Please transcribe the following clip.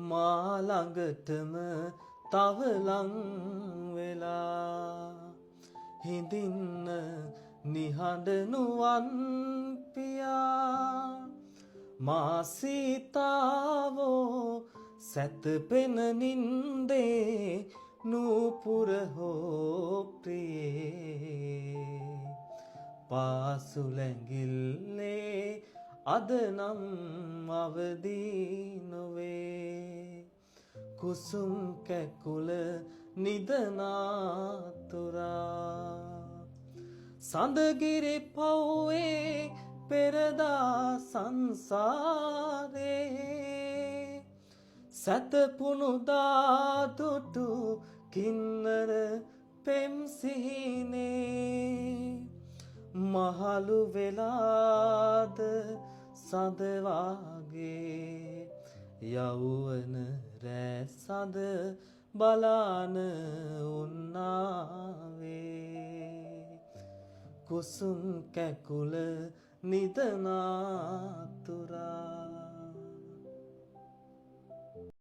මා ළඟටම තව ලං වෙලා හිඳින්න නිහඬ නුවන් පියා මා සීතාවෝ සැතපෙන නින්දේ නූපුර හෝ ප්‍රියේ පාසුලැඟිල්ලේ අද නම් අවදී නොවේ කුසුම් කැකුල නිදනාතුරා සඳගිරි පව්වේ පෙරදා සංසාරේ සැතපුුණු දාදුටු කින්නර පෙම්සිහිනේ මහලු වෙලාද සඳවාගේ යව්වන රැසඳ බලාන උන්නාවේ කුසුම් කැකුල නිදනාතුරා